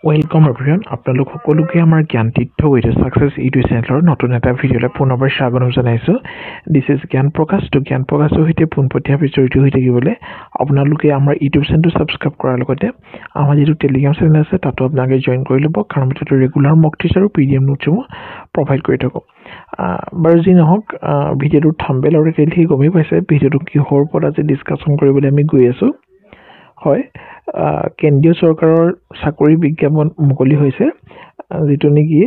Welcome এভৰিওয়ান আপোনালোক সকলোকে আমাৰ জ্ঞান তীৰ্থ উইথ সাকসেস ইউটিউব চেনেলৰ নতুন এটা ভিডিঅ'লৈ পুনৰবাৰ স্বাগতম জনাইছোঁ। দিছ ইজ জ্ঞান প্ৰকাশটো জ্ঞান প্ৰকাশৰ সৈতে পোনপটীয়াভাৱে জড়িত হৈ থাকিবলৈ আপোনালোকে আমাৰ ইউটিউব চেনেলটো ছাবস্ক্ৰাইব কৰাৰ লগতে আমাৰ যিটো টেলিগ্ৰাম চেনেল আছে তাতো আপোনালোকে জইন কৰি ল'ব, কাৰণ তাতে ৰেগুলাৰ মক টেষ্ট আৰু PDF নোটসমূহ প্ৰভাইড কৰি থাকোঁ। বাৰু যি নহওক, ভিডিঅ'টোৰ থাম্বনেইল আৰু টাইটেল গমেই পাইছে ভিডিঅ'টো কিহৰ ওপৰত আজি ডিছকাশ্যন কৰিবলৈ আমি গৈ আছোঁ। হয়, কেন্দ্ৰীয় চৰকাৰৰ চাকৰি বিজ্ঞাপন মুকলি হৈছে, যিটো নেকি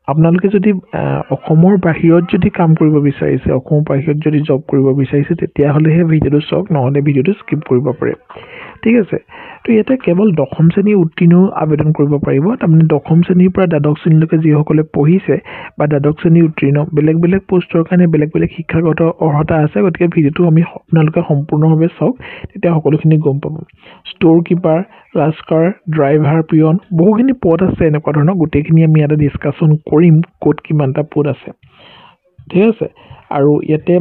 আপোনালোকে যদি অসমৰ বাহিৰত যদি কাম কৰিব বিচাৰিছে, অসমৰ বাহিৰত যদি জব কৰিব বিচাৰিছে, তেতিয়াহ'লেহে ভিডিঅ'টো চাওক, নহ'লে ভিডিঅ'টো স্কিপ কৰিব পাৰে। ঠিক আছে, তো ইয়াতে কেৱল দশম শ্ৰেণী উত্তীৰ্ণ আবেদন কৰিব পাৰিব। তাৰমানে দশম শ্ৰেণীৰ পৰা দ্বাদশ শ্ৰেণীলৈকে যিসকলে পঢ়িছে বা দ্বাদশ শ্ৰেণী উত্তীৰ্ণ, বেলেগ বেলেগ পোষ্টৰ কাৰণে বেলেগ বেলেগ শিক্ষাগত অৰ্হতা আছে। গতিকে ভিডিঅ'টো আপোনালোকে সম্পূৰ্ণভাৱে চাওক, তেতিয়া সকলোখিনি গম পাব। ষ্ট'ৰ কিপাৰ, লাস্কাৰ, ড্ৰাইভাৰ, পিয়ন, বহুখিনি পদ আছে এনেকুৱা ধৰণৰ। গোটেইখিনি আমি ইয়াতে ডিছকাশ্যন কৰিম, ক'ত কিমানটা পদ আছে। ঠিক আছে, আৰু ইয়াতে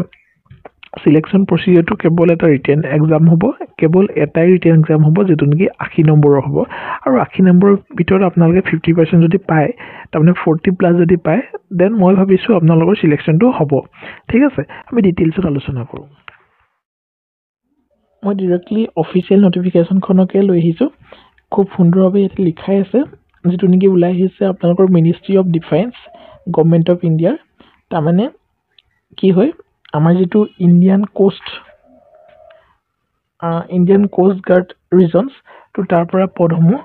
সিলেকশ্যন প্ৰচিডিউৰটো কেৱল এটা ৰিটেন এক্সাম হ'ব, কেৱল এটাই ৰিটেন এক্সাম হ'ব, যিটো নেকি 80 নম্বৰৰ হ'ব। আৰু 80 নম্বৰৰ ভিতৰত আপোনালোকে 50% যদি পায়, তাৰমানে 40+ যদি পায়, দেন মই ভাবিছোঁ আপোনালোকৰ সিলেকশ্যনটো হ'ব। ঠিক আছে, আমি ডিটেইলছত আলোচনা কৰোঁ। মই ডিৰেক্টলি অফিচিয়েল নটিফিকেশ্যনখনকে লৈ আহিছোঁ। খুব সুন্দৰভাৱে ইয়াতে লিখাই আছে, যিটো নেকি ওলাই আহিছে আপোনালোকৰ ministry of defence, government of ইণ্ডিয়াৰ। তাৰমানে কি হয়, আমাৰ যিটো ইণ্ডিয়ান কোষ্ট গাৰ্ড ৰিজনছ, তো তাৰ পৰা পদসমূহ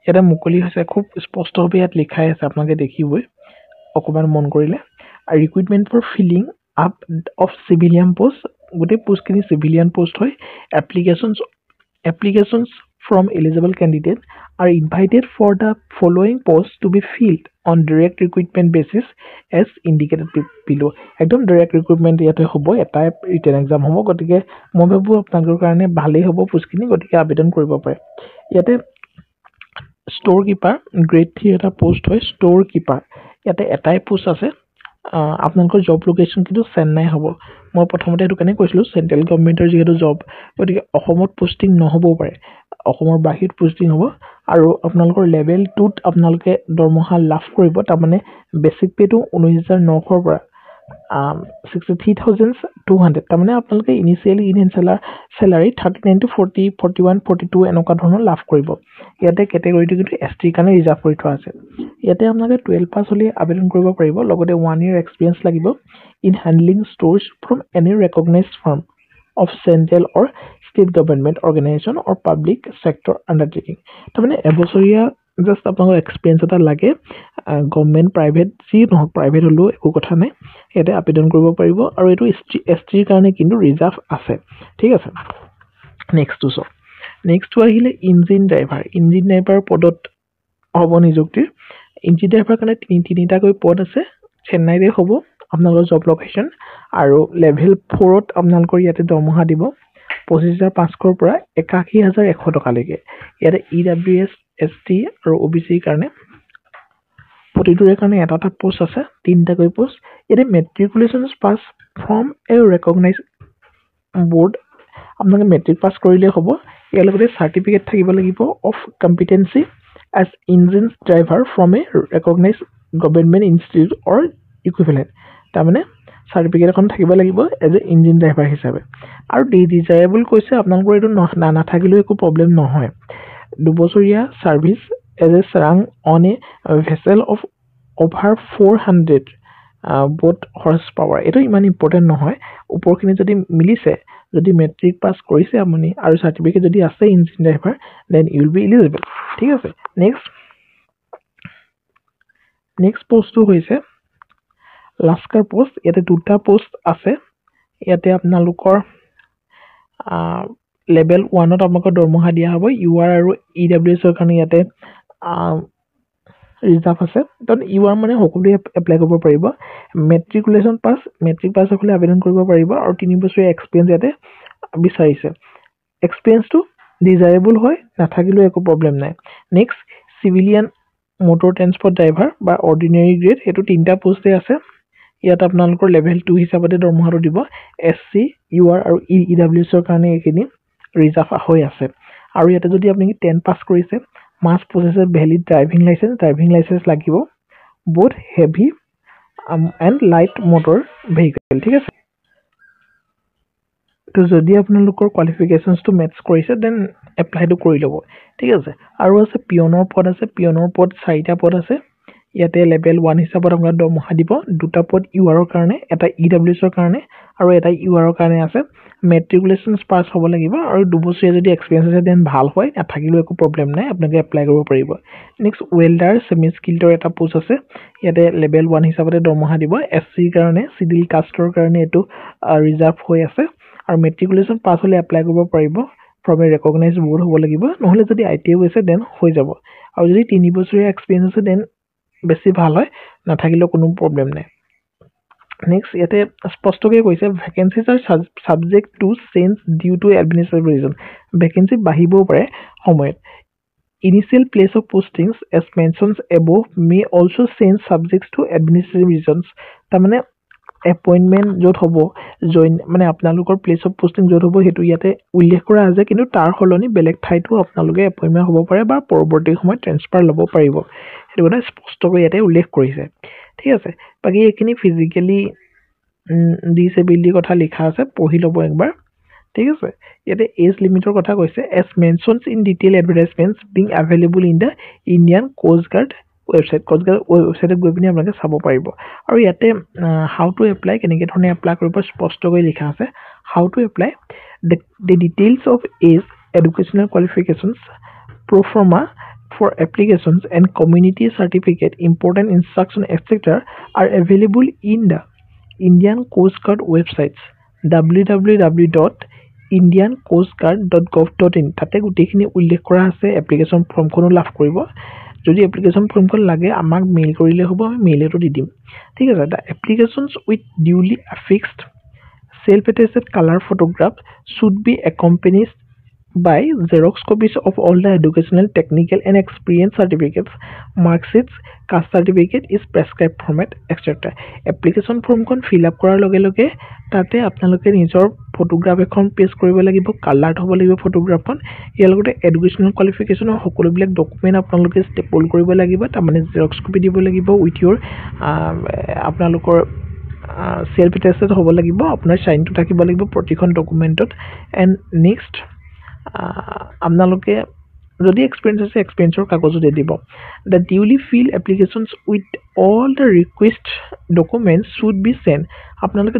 ইয়াতে মুকলি হৈছে। খুব স্পষ্টভাৱে ইয়াত লিখাই আছে, আপোনালোকে দেখিবই অকণমান মন কৰিলে। আৰু recruitment for filling up of civilian post, গোটেই পোষ্টখিনি চিভিলিয়ান পোষ্ট হয়। Applications from eligible candidate are invited for the following posts to be filled on direct recruitment basis as indicated below. একদম ডাইৰেক্ট ৰিক্ৰুটমেণ্ট ইয়াতে হ'ব, এটাই written exam হ'ব। গতিকে মই ভাবোঁ আপোনালোকৰ কাৰণে ভালেই হ'ব পোষ্টখিনি, গতিকে আবেদন কৰিব পাৰে। ইয়াতে ষ্ট'ৰ কিপাৰ গ্ৰেড 3 এটা পোষ্ট হয়, ষ্ট'ৰ কিপাৰ। ইয়াতে এটাই পোষ্ট আছে। আপোনালোকৰ জব লোকেশ্যন কিন্তু চেন্নাই হ'ব। মই প্ৰথমতে সেইটো কাৰণে কৈছিলোঁ, চেণ্ট্ৰেল গভৰ্ণমেণ্টৰ যিহেতু জব, গতিকে অসমত পোষ্টিং নহ'বও পাৰে, অসমৰ বাহিৰত পোষ্টিং হ'ব। আৰু আপোনালোকৰ লেভেল 2ত আপোনালোকে দৰমহা লাভ কৰিব। তাৰমানে বেচিক পে'টো 19,900ৰ পৰা 63,200। তাৰমানে আপোনালোকে ইনিচিয়েলি চেলাৰী 39 to 40, 41, 42 এনেকুৱা ধৰণৰ লাভ কৰিব। ইয়াতে কেটেগৰীটো কিন্তু ST কাৰণে ৰিজাৰ্ভ কৰি থোৱা আছে। ইয়াতে আপোনালোকে 12 পাছ হ'লে আবেদন কৰিব পাৰিব, লগতে 1 year এক্সপিৰিয়েঞ্চ লাগিব in handling stores from any recognised firm of central or state government organisation or public sector undertaking. তাৰমানে এবছৰীয়া জাষ্ট আপোনালোকৰ এক্সপিৰিয়েঞ্চ এটা লাগে। গভৰ্ণমেণ্ট, প্ৰাইভেট, যি নহওক, প্ৰাইভেট হ'লেও একো কথা নাই, ইয়াতে আবেদন কৰিব পাৰিব। আৰু এইটো STৰ কাৰণে কিন্তু ৰিজাৰ্ভ আছে। ঠিক আছে, নেক্সটটো চাওক। নেক্সটটো আহিলে ইঞ্জিন ড্ৰাইভাৰ। ইঞ্জিন ড্ৰাইভাৰ পদত হ'ব নিযুক্তিৰ। ইঞ্জিন ড্ৰাইভাৰ কাৰণে তিনিটাকৈ পদ আছে, চেন্নাইতে হ'ব আপোনালোকৰ জব লোকেশ্যন। আৰু লেভেল 4ত আপোনালোকৰ ইয়াতে দৰমহা দিব 25,500ৰ পৰা 81,100 টকালৈকে। ইয়াতে EWS, ST আৰু OBCৰ কাৰণে প্ৰতিটোৰে কাৰণে এটা পোষ্ট আছে, 3টাকৈ পোষ্ট। ইয়াতে matriculation pass from a recognise board, আপোনালোকে মেট্ৰিক পাছ কৰিলেই হ'ব। ইয়াৰ লগতে চাৰ্টিফিকেট থাকিব লাগিব of competency as engine driver from a recognise government institute or equivalent. তাৰমানে চাৰ্টিফিকেট এখন থাকিব লাগিব এজ এ ইঞ্জিন ড্ৰাইভাৰ হিচাপে। আৰু ডিজায়াবল কৈছে, আপোনালোকৰ এইটো নাথাকিলেও একো প্ৰব্লেম নহয়। 2 বছৰীয়া service as a serang on a vessel of over 400 but horse power. এইটো ইমান ইম্পৰ্টেণ্ট নহয়, ওপৰখিনি যদি মিলিছে, যদি মেট্ৰিক পাছ কৰিছে আপুনি আৰু চাৰ্টিফিকেট যদি আছে engine driver, then you will be eligible. ঠিক আছে, নেক্সট পোষ্টটো হৈছে লাস্কাৰ পোষ্ট। ইয়াতে 2টা পোষ্ট আছে। ইয়াতে আপোনালোকৰ লেভেল 1ত আপোনালোকৰ দৰমহা দিয়া হ'ব। UR আৰু EWSৰ কাৰণে ইয়াতে ৰিজাৰ্ভ আছে। কাৰণ UR মানে সকলোৱে এপ্লাই কৰিব পাৰিব। মেট্ৰিক পাছ হ'লে আবেদন কৰিব পাৰিব। আৰু 3 বছৰীয়া এক্সপিৰিয়েঞ্চ ইয়াতে বিচাৰিছে। এক্সপিৰিয়েঞ্চটো ডিজায়াবল হয়, নাথাকিলেও একো প্ৰব্লেম নাই। Next civilian motor transport driver বা অৰ্ডিনেৰী গ্ৰেড, সেইটো 3টা পোষ্টে আছে। ইয়াত আপোনালোকৰ লেভেল 2 হিচাপতে দৰমহাটো দিব। SC, UR আৰু EWSৰ কাৰণে এইখিনি ৰিজাৰ্ভ হৈ আছে। আৰু ইয়াতে যদি আপুনি 10 পাছ কৰিছে, মাষ্ট পজেছ এ ভেলিড ড্ৰাইভিং লাইচেন্স লাগিব both heavy and light motor vehicle ঠিক আছে তো যদি আপোনালোকৰ কোৱালিফিকেশনছটো মেটচ কৰিছে দেন এপ্লাইটো কৰি ল'ব ঠিক আছে আৰু আছে পিয়নৰ পদ 4টা পদ আছে ইয়াতে লেভেল 1 হিচাপত আপোনাক দৰমহা দিব দুটা পদ ইউআৰৰ কাৰণে এটা ইডব্লিউএছৰ কাৰণে আৰু এটা ইউআৰৰ কাৰণে আছে মেট্ৰিকুলেশনছ পাস হ'ব লাগিব আৰু দুবছৰীয়া যদি এক্সপেৰিয়েন্স আছে দেন ভাল হয় নাথাকিলেও একো প্ৰবলেম নাই আপোনালোকে এপ্লাই কৰিব পাৰিব নেক্সট ৱেল্ডাৰ সেমি স্কিল্ডৰ এটা পোষ্ট আছে ইয়াতে লেভেল 1 হিচাপতে দৰমহা দিব এসসি কাৰণে সিডিল কাষ্টৰ কাৰণে এটো ৰিজাৰ্ভ হৈ আছে আৰু মেট্ৰিকুলেশন পাস হলে এপ্লাই কৰিব পাৰিব from a recognized board হ'ব লাগিব নহলে যদি আইটিআই হৈছে দেন হৈ যাব আৰু যদি 3 বছৰীয়া এক্সপেৰিয়েন্স আছে দেন বেছি ভাল হয় নাথাকিলেও কোনো প্ৰবলেম নাই নেক্সট ইয়াতে স্পষ্টকৈ কৈছে vacancies are subject to change due to administrative reason vacancy বাঢ়িবও পাৰে সময়ত initial place of postings as mentioned above may also change subjects to administrative reasons তাৰমানে এপয়েন্টমেন্ট যত হ'ব জয়েন মানে আপোনালোকৰ প্লেস অফ পোস্টিং যত হ'ব হেতু ইয়াতে উল্লেখ কৰা আছে কিন্তু তাৰ হলনি বেলেগ ঠাইতো আপোনালোকে এপয়েন্টমেন্ট হ'ব পাৰে বা পৰৱৰ্তী সময়ত ট্ৰান্সফাৰ ল'ব পাৰিব হেতু কথা স্পষ্টকৈ ইয়াতে উল্লেখ কৰিছে ঠিক আছে বাকি এখিনি ফিজিক্যালি ডিসেবিলিটি কথা লিখা আছে পঢ়ি ল'ব একবাৰ ঠিক আছে ইয়াতে এজ লিমিটৰ কথা কৈছে as mentioned in detail advertisements being available in the Indian Coast Guard website গৈ পিনি আপোনালোকে চাব পাৰিব আৰু ইয়াতে how to apply কেনেকৈ ধৰণে এপ্লাই কৰিব স্পষ্টকৈ লিখা আছে how to apply the details of age educational qualifications pro forma for applications and community certificate important instruction etc are available in the Indian Coast Guard websites www.indiancoastguard.gov.in তাতে গুটেখিনি উল্লেখ কৰা আছে এপ্লিকেশন ফৰ্মখনো লাভ কৰিব যদি এপ্লিকেশন ফৰ্মখন লাগে আমাক মেইল কৰিলে হ'ব আমি মেইলটো দি দিম ঠিক আছে the applications with duly affixed self attested color photograph should be accompanied by xerox copies of all the educational technical and experience certificates marksheets caste certificate is prescribed format etc application form kon fill up কৰাৰ লগে লগে তাতে আপোনালোকে নিজৰ photograph এখন paste কৰিব লাগিব coloured হ'ব লাগিব ফটোগ্ৰাফখন ইয়াৰ লগতে এডুকেশনাল কোৱালিফিকেশন সকলো বিলাক ডকুমেন্ট আপোনালোকে ষ্টেপল কৰিব লাগিব তাৰমানে জেৰক্স কপি দিব লাগিব উইথ ইওৰ আপোনালোকৰ সেলফ এটেস্টেড হ'ব লাগিব আপোনাৰ সাইনটো থাকিব লাগিব প্ৰতিখন ডকুমেন্টত এন্ড নেক্সট আপোনালোকে যদি এক্সপেৰিয়েন্স আছে এক্সপেৰিয়েন্সৰ কাগজো দি দিব the duly filled applications with all the request documents should be sent আপোনালোকে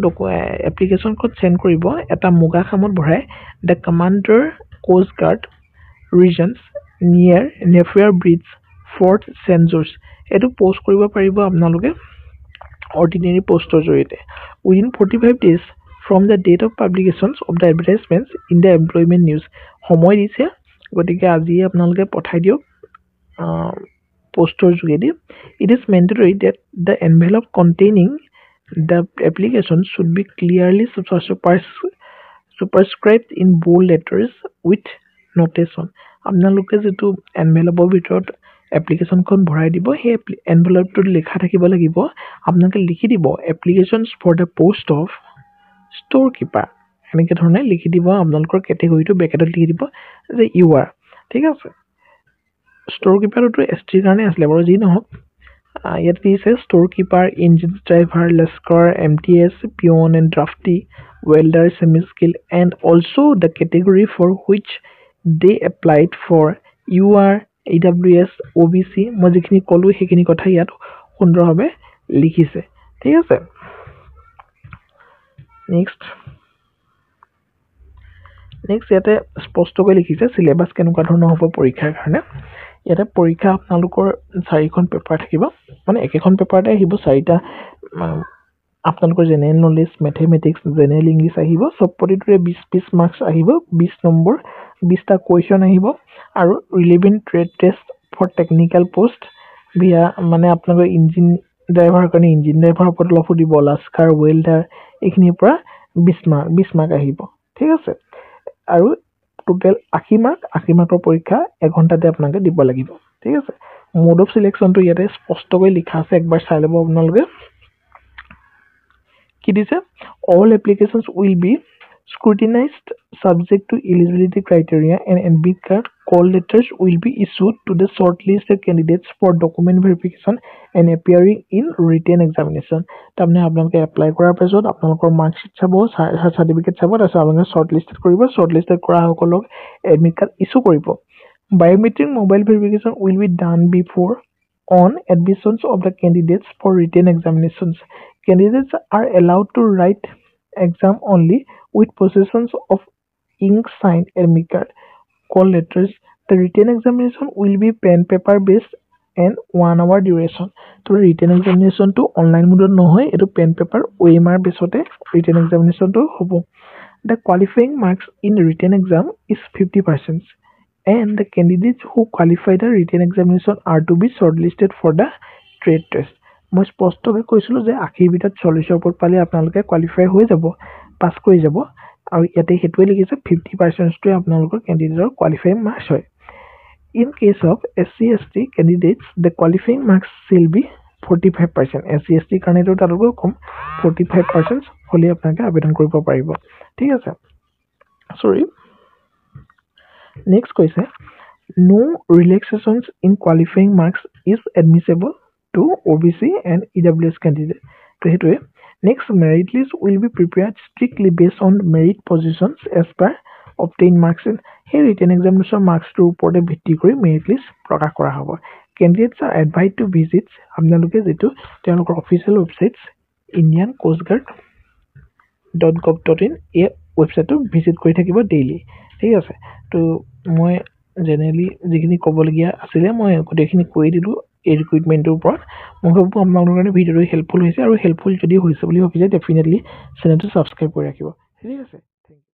এপ্লিকেশন কোড সেন্ড কৰিব এটা মুগা খামত ভৰাই the commander coast guard regions near Nefair bridge Fort St George এটো পোষ্ট কৰিব পাৰিব আপোনালোকে ordinary poster জৰিয়তে within 45 days from the date of publications of the advertisements in the employment news সময় দিছে গতিকে আজি আপোনালোকে পঠাই দিওক poster যোগেদি it is mandatory that the envelope containing the application should be clearly superscribed in bold letters with notation আপোনালোকে যেটো envelope ভিতৰত application খন ভৰাই দিব হে envelope টো লেখা থাকিব লাগিব আপোনালোকে লিখি দিব applications for the post of storekeeper এনেকে ধৰণে লিখি দিব আপোনালোকৰ ক্যাটাগৰীটো ব্ৰেকেটত লিখি দিব যে ইউ আৰ ঠিক আছে storekeeper-টো এসটি কাৰণে আসলে বাৰু যি নহওক ইয়াত দিছে storekeeper engine driver lasker mts peon and drafty welder semi skill and also the category for which they applied for ur aws obc মই যিখিনি কলো সেইখিনি কথা ইয়াত সুন্দৰভাৱে লিখিছে ঠিক আছে নেক্সট ইয়াতে স্পষ্টকৈ লিখিছে সিলেবাস কেনেকুৱা ধৰণৰ হ'ব পৰীক্ষাৰ কাৰণে ইয়াতে পৰীক্ষা আপোনালোকৰ 4খন পেপাৰ থাকিব মানে একেখন পেপাৰতে আহিব 4টা আপোনালোকৰ general knowledge mathematics general English আহিব সব প্ৰতিটোৰে 20 মাৰ্কস আহিব 20 নম্বৰ 20টা কোৱেশ্চন আহিব আৰু relevant trade test for technical post বিয়া মানে আপোনালোকৰ ইঞ্জিন ড্ৰাইভাৰ কাৰণে ইঞ্জিন ড্ৰাইভাৰ ওপৰত লফ দিব লাস্কাৰ ৱেল্ডাৰ এইখিনিৰ পৰা 20 মাৰ্ক আহিব ঠিক আছে আৰু টোটাল 80 মাৰ্কৰ পৰীক্ষা 1 ঘণ্টাতে আপোনালোকে দিব লাগিব ঠিক আছে মোড অফ সিলেকশনটো ইয়াতে স্পষ্টকৈ লিখা আছে একবাৰ চাই ল'ব আপোনালোকে কি দিছে all applications will be Scrutinized subject to eligibility criteria, and admit card call letters will be issued to the shortlisted candidates for document verification and appearing in written examination. তাৰমানে আপোনালোকে এপ্লাই কৰাৰ পিছত আপোনালোকৰ মাৰ্কশ্বিট চাব, certificate চাব, তাৰপিছত আপোনালোকে শ্বৰ্টলিষ্টেড কৰিব, শ্বৰ্টলিষ্টেড কৰা সকলক এডমিট কাৰ্ড ইছ্যু কৰিব। Biometric mobile verification will be done before on admissions of the candidates for written examinations. Candidates are allowed to write exam only with possessions of ink signed admit card call letters. The written examination will be pen paper based and 1 hour duration. So written examination to online mode no hoy, etu pen paper OMR besote written examination to hobo. The qualifying marks in written exam is 50%, and the candidates who qualify the written examination are to be shortlisted for the trade test. মই স্পষ্টকৈ কৈছিলোঁ যে 80 ভিতৰত 40ৰ ওপৰত পালে আপোনালোকে qualify হৈ যাব, পাছ কৰি যাব, আৰু ইয়াতে সেইটোৱে লিখিছে 50%টোৱে আপোনালোকৰ কেণ্ডিডেটৰ কোৱালিফাইং মাৰ্কছ হয়। In case of SC/ST candidates, the qualifying marks shall be 45%. SC/ST কাৰণেতো তাতকৈ কম 45% হ'লে আপোনালোকে আবেদন কৰিব পাৰিব। ঠিক আছে, সৰি নেক্সট কৈছে no relaxations in qualifying marks is admissible to OBC and EWS candidate. তো সেইটোৱে next merit list will be prepared strictly based on merit positions as per obtained marks in here written examination marks to ওপৰতে ভিত্তি কৰি merit list প্ৰকাশ কৰা হ'ব। Candidates are advised to visit আপোনালোকে যেটো তেওঁলোকৰ অফিচিয়েল ৱেবছাইটছ indiancoastguard.gov.in এই ৱেবছাইটটো ভিজিট কৰি থাকিব ডেইলি। ঠিক আছে, তো মই জেনেৰেলি যিখিনি ক'বলগীয়া আছিলে মই গোটেইখিনি কৈ দিলোঁ এই ৰিক্ৰুইটমেণ্টৰ ওপৰত। মই ভাবোঁ আপোনালোকৰ কাৰণে ভিডিঅ'টো হেল্পফুল হৈছে, আৰু হেল্পফুল যদি হৈছে বুলি ভাবিছে ডেফিনেটলি চেনেলটো ছাবস্ক্ৰাইব কৰি ৰাখিব। ঠিক আছে।